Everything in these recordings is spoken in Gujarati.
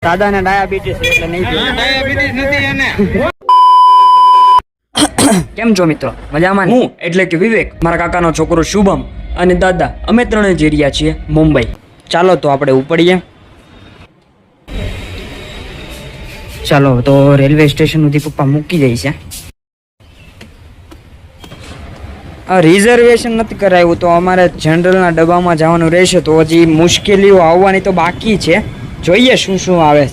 દાદા ને ડાયાબિટીસ એટલે નહીં ડાયાબિટીસ નથી એને. કેમ છો મિત્રો? મજામાં? હું એટલે કે વિવેક, મારા કાકાનો છોકરો શુભમ અને દાદા અમે ત્રણે જઈ રહ્યા છીએ મુંબઈ. ચાલો તો આપણે ઉપડીએ. ચાલો તો રેલવે સ્ટેશન સુધી પપ્પા મૂકી જાય છે. રિઝર્વેશન નથી કરાવ્યું તો અમારે જનરલના ડબ્બામાં જવાનું રહેશે. તો હજી મુશ્કેલીઓ આવવાની તો બાકી છે. જોઈએ શું શું આવે.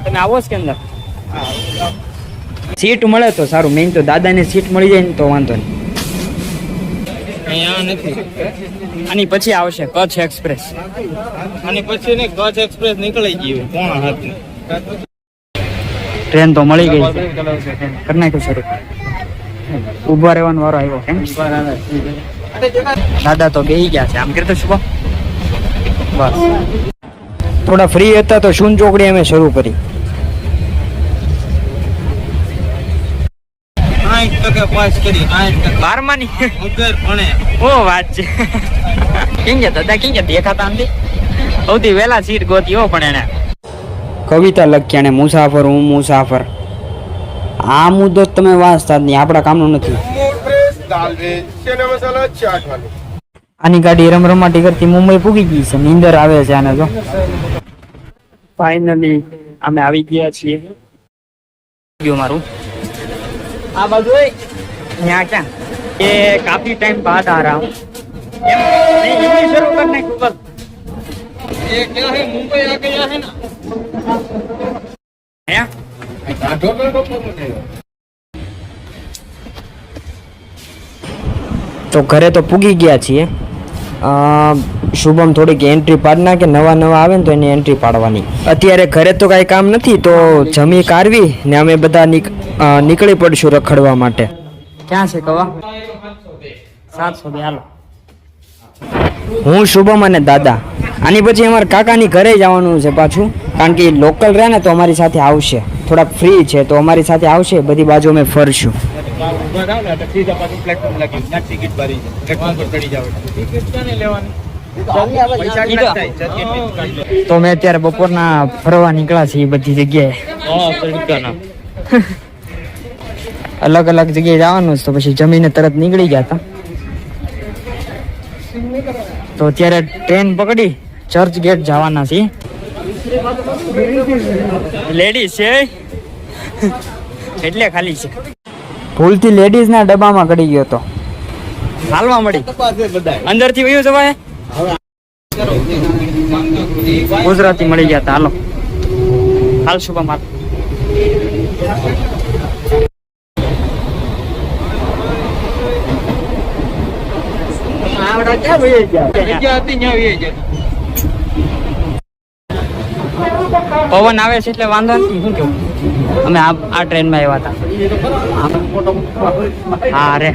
તમે આવો જ કે અંદર સીટ મળે તો સારું. મેઇન તો દાદાને સીટ મળી જાય ને તો વાંધો નહીં. આની પછી આવશે કચ્છ એક્સપ્રેસ. આની પછી ને કચ્છ એક્સપ્રેસ નીકળી ગયું પોણા હાથની. ટ્રેન તો મળી ગઈ છે. કરી નાખ્યું શરૂ. ઉભા રહેવાનો વારો આવ્યો. કેમ દાદા તો બેહી ગયા છે. આમ કરતો શું બસ થોડા ફ્રી હતા તો શૂન ચોકડી અમે શરૂ કરી. 60% પાસ કરી. 12માની વગર ભણે. ઓ વાત છે. કેમ ગયા દાદા? કેમ ગયા દેખાતા નથી? સૌથી વહેલા સીટ ગોતી હો. પણ એને કવિતા લખી અને મુસાફર હું મુસાફર. આ મુદ્દો તમે વાંચતા જ નહીં. આપણા કામનું નથી. આની ગાડી રમરમાટી કરતી મુંબઈ પૂગી ગઈ છે. નીંદર આવે છે આને તો. ફાઇનલી અમે આવી ગયા છીએ. મારું આ બાજુ यहाँ क्या ये काफी टाइम बाद आ रहा हूँ. हिंदी शुरू करने को बस. ये क्या है मुंबई आ गया है ना. તો ઘરે તો પૂગી ગયા છીએ. શુભમ થોડીક એન્ટ્રી પાડ નાખે. નવા આવે ને તો એની એન્ટ્રી પાડવાની. અત્યારે ઘરે તો કાંઈ કામ નથી તો જમી કાઢવી ને અમે બધા નીકળી પડશું રખડવા માટે. ક્યાં છે કવા? 702. હાલો. હું શુભમ અને દાદા. આની પછી અમારા કાકાની ઘરે જવાનું છે પાછું. કારણ કે લોકલ રહે ને તો અમારી સાથે આવશે. થોડાક ફ્રી છે તો અમારી સાથે આવશે. બધી બાજુ અમે ફરશું. તો મેં અત્યારે બપોરના ફરવા નીકળ્યા છીએ બધી જગ્યાએ. અલગ અલગ જગ્યાએ જવાનું છે તો પછી જમીને તરત નીકળી ગયા હતા. તો અત્યારે ટ્રેન પકડી ચર્ચ ગેટ જવાના છીએ. લેડીઝ છે એટલે ખાલી છે. ભૂલથી લેડીઝ ના ડબ્બામાં ગળી ગયો તો હાલવા મળી. અંદર થી વયું જવાય. ગુજરાતી મળી ગયા હતા. હાલો હાલ શુભમ હાલ. પવન આવે છે એટલે વાંધો નથી. શું કેવું? અમે આ ટ્રેનમાં આવ્યા હતા. હા રે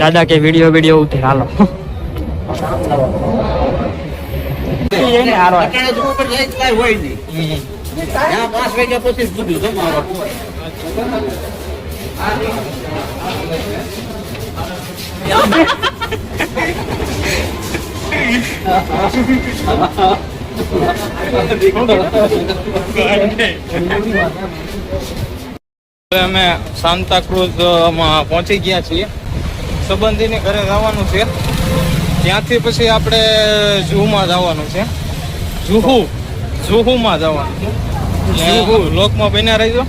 દાદા કે વિડીયો ઉતરે. હાલો અમે સાન્તા ક્રુઝ માં પહોંચી ગયા છીએ. સંબંધીને ઘરે જવાનું છે. ત્યાંથી પછી આપણે ઝૂમાં જવાનું છે. ઝૂમાં જવાનું. લોકમાં બન્યા રહીજો.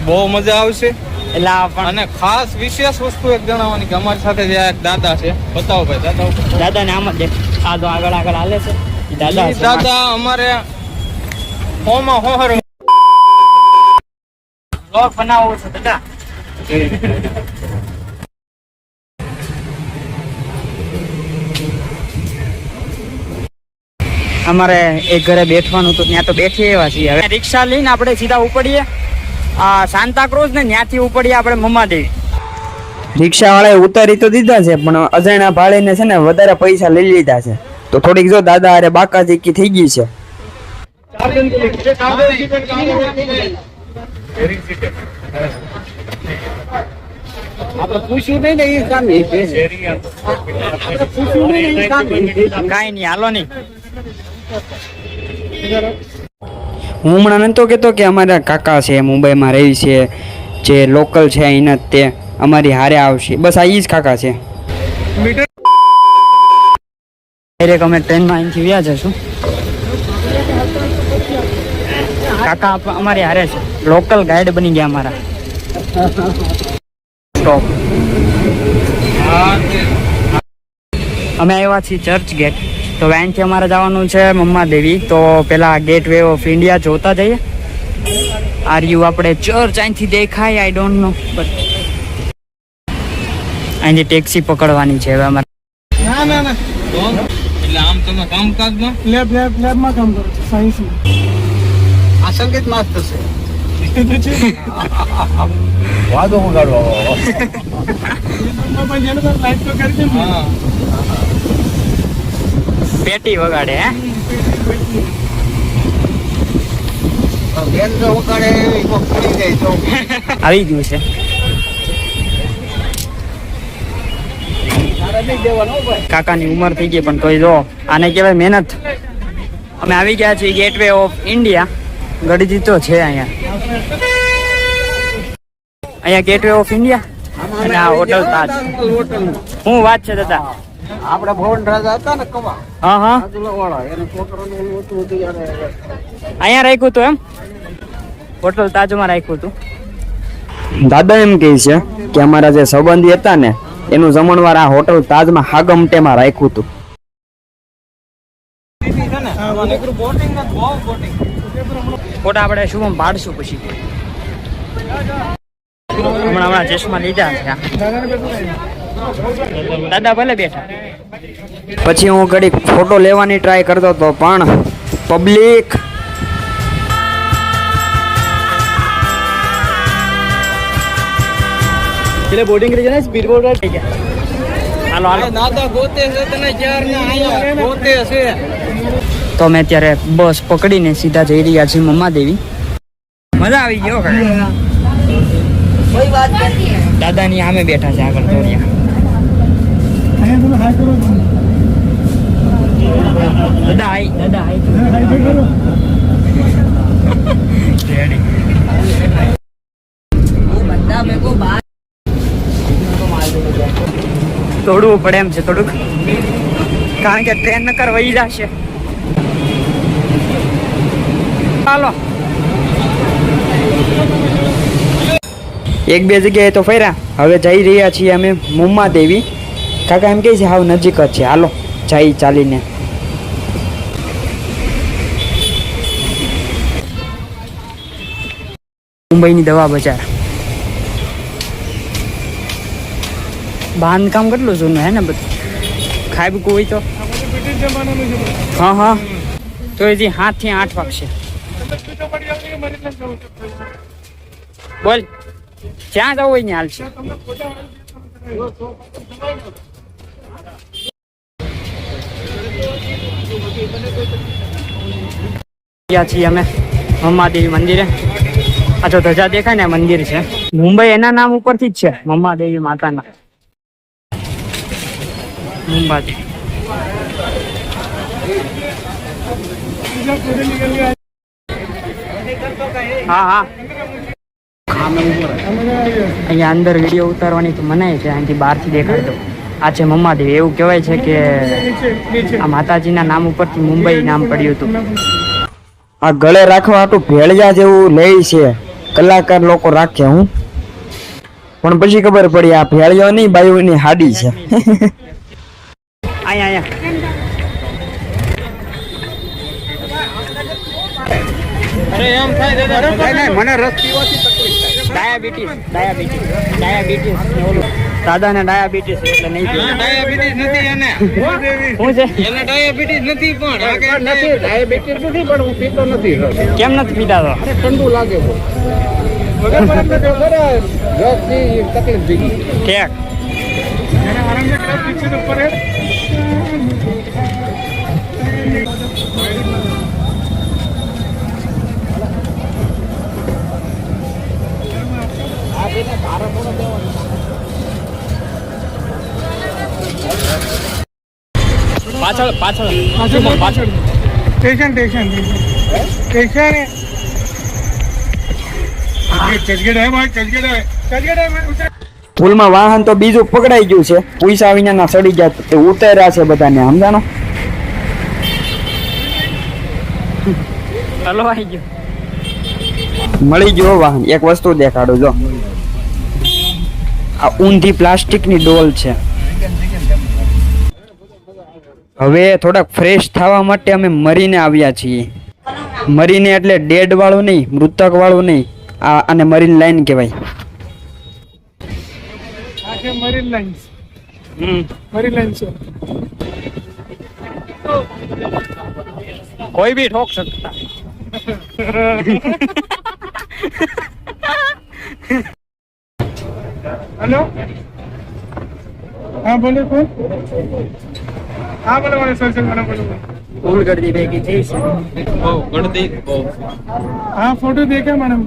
બહુ મજા આવશે. અને ખાસ વિશેષ વસ્તુ એક જણાવવાની કે અમારી સાથે જે એક દાદા છે. બતાવો ભાઈ. દાદા ને આમ જ આ તો આગળ હાલે છે. દાદા અમારે હોમાં હોહર લોક બનાવવો છે દાદા. અમારે એક ઘરે બેઠવાનું તો ત્યાં તો બેઠી એવા છીએ. હવે રિક્ષા લઈને આપણે સીધા ઉપડીએ સાન્તા ક્રુઝ ને ત્યાંથી ઉપડીએ આપણે મમ્માદેવી. રિક્ષા વાળાએ ઉતારી તો દીધા છે પણ અજાણ્યા ભાડે છે ને વધારે પૈસા લઈ લીધા છે. તો થોડીક જો દાદા અરે બાકાજીકી થઈ ગઈ છે. આપણે પૂછ્યું નહીં ને એ કામ આપણે પૂછ્યું નહીં ને એ કામ કાંઈ નહીં, હાલો નહીં. હું હમણાં નતો કહેતો કે અમારા કાકા છે મુંબઈમાં રહી છે, જે લોકલ છે અહીંના, તે અમારી હારે આવશે. બસ આ ઈ જ કાકા છે. ડાયરેક્ટ અમે ટ્રેનમાં અહીંથી વ્યા જશું. કાકા અમારી હારે છે, લોકલ ગાઈડ બની ગયા અમારા. સ્ટોપ. અમે આવ્યા છીએ ચર્ચ ગેટ. તો અહીંથી અમારે જવાનું છે મમ્મા દેવી. તો પેલા ગેટ વે ઓફ ઇન્ડિયા જોતા જઈએ. આર યુ આપણે ચર્ચ અહીંથી દેખાય, આઈ ડોન્ટ નો, બટ અહીંથી ટેક્સી પકડવાની છે હવે અમારે. ના ના ના, એટલે આમ તમે કામકાજમાં લેબમાં કામ કરો છો, સાયન્સમાં. આ સંગીત માસ્ટર છે. વાદો વગાડવા હા પેટી વગાડે હે. આવી ગયું છે. કાકાની ઉંમર થઈ ગઈ પણ તોય જો આને કહેવાય મહેનત. અમે આવી ગયા છીએ ગેટવે ઓફ ઇન્ડિયા. ગળદી તો છે અહીંયા. અહીંયા ગેટવે ઓફ ઇન્ડિયા અને આ હોટલ તાજ. શું વાત છે દાદા? આપડે ભવન રાજા હતા ને કવા હા હા, વાળા એને છોકરાનું હતું અહીંયા રાખ્યું હતું એમ. હોટલ તાજમાં રાખ્યું હતું. દાદા એમ કહે છે કે અમારા જે સંબંધી હતા ને એનું જમણવાર આ હોટલ તાજમાં હાગમટેમાં રાખ્યું હતું. ફોટા આપણે શું પાડશું પછી. હમણાં ચશ્મા લીધા છે. દાદા ભલે બેઠા. પછી હું ઘડીક ફોટો લેવાની ટ્રાય કરતો હતો પણ પબ્લિક. એટલે બોર્ડિંગ કરી જાય સ્પીડ બોર્ડ થઈ ગયા. હાલો હાલો. દાદા ગોતે છે તને ક્યાર ના આયા ગોતે છે. તો અમે અત્યારે બસ પકડીને સીધા જઈ રહ્યા છીએ મમ્મા દેવી. મજા આવી ગયો. દાદાની સામે બેઠા છે આગળ દોડ્યા. દાદા હાઈ, દાદા હાઈ. દોડવું પડે એમ છે થોડુંક, કારણ કે ટ્રેન નકર વહી જશે. ચાલો એક બે જગ્યાએ તો ફર્યા. હવે જઈ રહ્યા છીએ અમે મુમ્મા દેવી. કાકા એમ કહે છે હાવ નજીક જ છે, હાલો જઈ ચાલીને. મુંબઈની દવા બજાર. બાંધકામ કેટલું જૂનું હે ને બધું. ખાબકું હોય તો હા હા, તો હજી 7 થી 8 વાગશે. બોલ જ્યાં જવું હોય ને હાલશે. ગયા છીએ અમે મમ્માદેવી મંદિરે. આ જો ધજા દેખાય ને મંદિર છે. મુંબઈ એના નામ ઉપરથી જ છે, મમ્માદેવી માતાના. મુંબઈ હા હા. અહીંયા અંદર વિડીયો ઉતારવાની તો મનાય છે, અહીંથી બહારથી દેખાય તો. આ છે મમ્માદેવી. એવું કહેવાય છે કે આ માતાજીના નામ ઉપરથી મુંબઈ નામ પડ્યું હતું. આ ગળે રાખવા હાટું ભેળિયા જેવું લે છે, કલાકાર લોકો રાખે. હું પણ પછી ખબર પડી આ ભેળિયો નહીં, બાયુની હાડી છે. અહીંયા અરે એમ થાય દાદા, મને રસ પીવાથી તકલીફ થાય. ડાયાબિટીસ દાદાને ડાયાબિટીસ એટલે નહીં પીવે. ડાયાબિટીસ નથી એને. શું છે? એને ડાયાબિટીસ નથી પણ નથી ડાયાબિટીસ નથી પણ હું પીતો નથી રસ. કેમ નથી પીતા તો? અરે ઠંડુ લાગે છે. રસથી તકલીફ થઈ ગઈ. ઠેક. પાછળ પાછળ પાછળ સ્ટેશન સ્ટેશન સ્ટેશન ચર્ચગેટ હે ભાઈ ચર્ચગેટ હે પુલમાં વાહન તો બીજું પકડાઈ ગયું છે, પૈસા વિનાના સડી ગયા તે ઉતર્યા છે બધાને, સમજાણો? હલવાઈ ગયું. મળી ગયો વાહન. એક વસ્તુ દેખાડું જો, આ ઊંધી પ્લાસ્ટિકની ડોલ છે. હવે થોડાક ફ્રેશ થવા માટે અમે મરીને આવ્યા છીએ. મરીને એટલે ડેડ વાળું નહીં, મૃતક વાળું નહીં, આને મરીન લાઈન કહેવાય. મરીન લાઇન્સ મરીન લાઇન્સ કોઈ भी ठोक सकता. हेलो हाँ बोले कौन हाँ बोले बोले सर सर बोले ફૂલ ગળદી ભેગી થઈ છે. બહુ ગળદી બહુ. हाँ फोटो देखे मैडम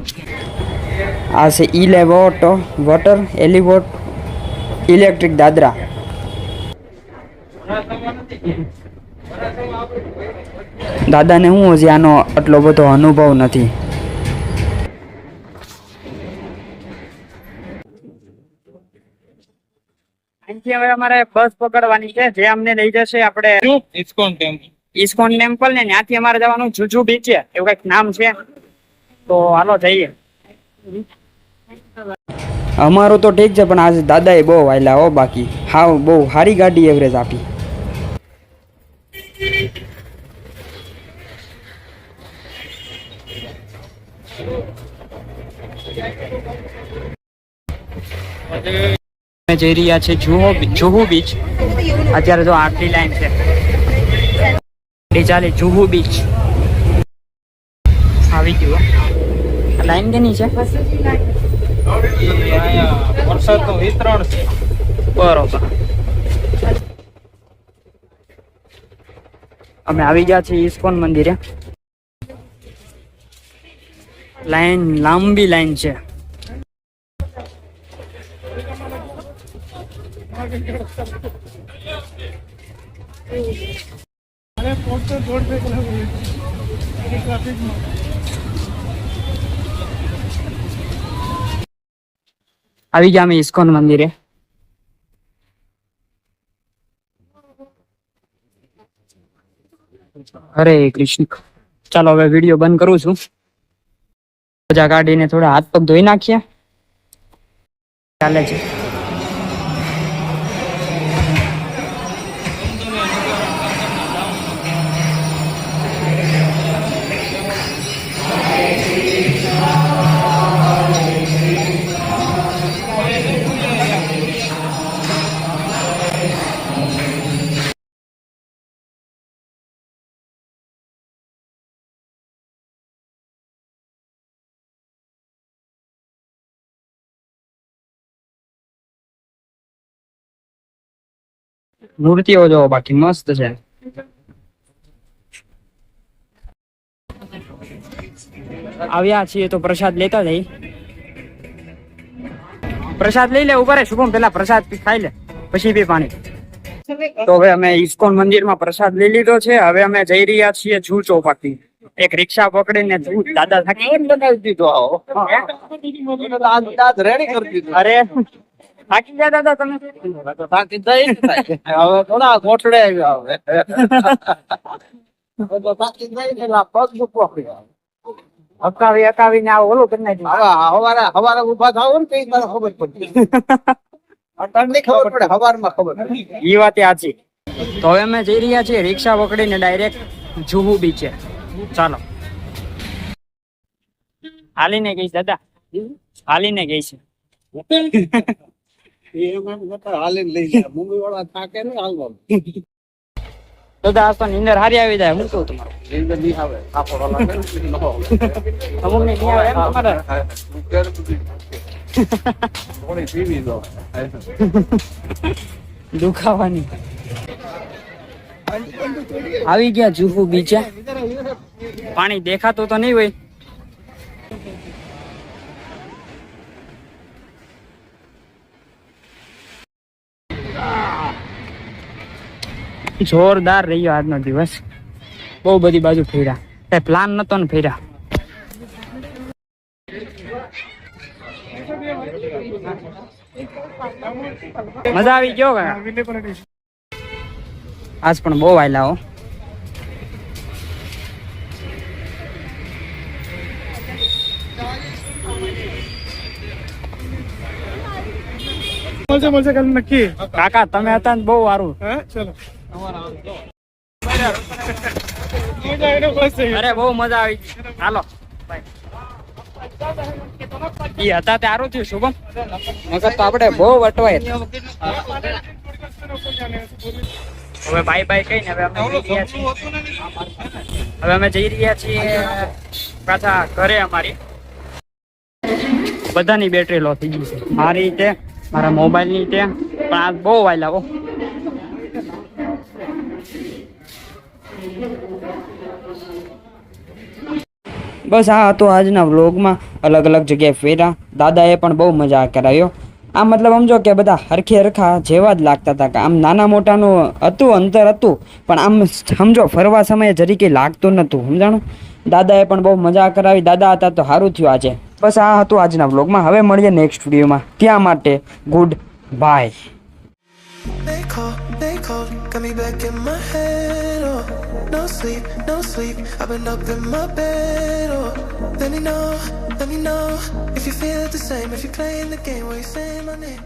આ છે ઇલેવોટો વોટર એલિવોટ ઇલેક્ટ્રિક દાદરા. દાદાને હું હજી આનો આટલો બધો અનુભવ નથી. અહીંથી હવે અમારે બસ પકડવાની છે જે અમને લઈ જશે આપણે ઇસ્કોન ટેમ્પલ. ઇસ્કોન ટેમ્પલ ને ત્યાંથી અમારે જવાનું જુજુ બીચ છે, એવું કઈક નામ છે. તો હાલો જઈએ. અમારું તો ઠીક છે પણ આજે દાદાએ બહુ વાયલા હો, બાકી હાવ બહુ સારી ગાડી એવરેજ આપી. અમે જઈ રહ્યા છે જુહુ બીચ. અત્યારે જો આટલી લાઈન છે, ચાલે જુહુ બીચ આવી ગયું. લાઈન કેની છે? વરસાદનું વિતરણ છે. બરોબર. અમે આવી ગયા છીએ ઇસ્કોન મંદિરે. લાઈન લાંબી લાઈન છે. अरे फोटो जोड़ दे ट्रैफिक में આવી ગયા અમે ઇસ્કોન મંદિરે. હરે કૃષ્ણ. ચાલો હવે વિડીયો બંધ કરું છું. મજા કાઢીને થોડા હાથ પગ ધોઈ નાખીએ. ચાલે છે. મૂર્તિઓ જો બાકી મસ્ત છે. આવ્યા છીએ તો પ્રસાદ લેતા જઈ. પ્રસાદ લઈ લે. ઉભા રે શુભમ, પેલા પ્રસાદ ખાઈ લે પછી પી પાણી. તો હવે અમે ઇસ્કોન મંદિરમાં પ્રસાદ લઈ લીધો છે. હવે અમે જઈ રહ્યા છીએ જૂ ચોપાટી. એક રિક્ષા પકડીને દાદા થાકી लगाई दी तो दाद रेडी कर दी અરે થાકી ગયા દાદા તમે? बाकी दई હવે થોડા ગોઠડે આવ્યા હવે તો બાકી દઈ ને લા પગ દુખવા પડ્યા. અકાવીને આ ઓલું કરી નાખ્યું. હવારે હવારે ઉભા થાવ ને કઈ મને ખબર પડી અટણની ખબર પડે હવારમાં ખબર પડે. ઈ વાત સાચી. તો હવે અમે જઈ રહ્યા છીએ રિક્ષા પકડીને ડાયરેક્ટ જુહુ બીચે. ચાલો. હાલીને ગઈ દાદા, હાલીને ગઈ છે. હાલીને લઈ જાય મુંબઈ વાળા થાકે ને હાલવા દાદા આજ તો નીંદર હારી આવી જાય. હું કહું તમારું નીંદર નહીં આવે કાપડ લાગે ન આવે અમુક ને નહીં આવે એમ તમારે? થોડી પીવી દો દુખાવાની. આવી ગયા જુહુ બીચે. પાણી દેખાતું તો નહીં હોય. જોરદાર રહ્યો આજનો દિવસ. બહુ બધી બાજુ ફેર્યા, કઈ પ્લાન નતો ને ફેર્યા. મજા આવી ગયો કાકા? આજ પણ બહુ વાયલા હો. મળશે કાલ નક્કી. કાકા તમે હતા ને બહુ સારું. ચલો અરે બહુ મજા આવી ગઈ. હાલો ઈ હતા તારું થયું શુભમ, નકર તો આપણે બહુ વટવાય. હવે બાય બાય કહીને હવે અમે જઈ રહ્યા છીએ પાછા ઘરે. અમારી બધાની બેટરી લો થઈ ગઈ છે, મારી તે મારા મોબાઈલ ની તે, પણ આ બહુ વાયલા હો. બસ આ હતો આજના વ્લોગમાં. અલગ અલગ જગ્યાએ ફેર્યા. દાદાએ પણ બહુ મજા કરાવ્યો. આ મતલબ સમજો કે બધા હરખે હરખા જેવા જ લાગતા હતા, કે આમ નાના મોટાનું હતું અંતર હતું, પણ આમ સમજો ફરવા સમયે જરી કંઈ લાગતું નહોતું. સમજાણું? દાદાએ પણ બહુ મજા કરાવી. દાદા હતા તો સારું થયું આજે. બસ આ હતું આજના વ્લોગમાં. હવે મળીએ નેક્સ્ટ વિડીયોમાં. ત્યાં માટે good bye. They call, got me back in my head, oh. No sleep, I've been up in my bed, oh. Let me know if you feel the same, if you're playing the game where you say my name.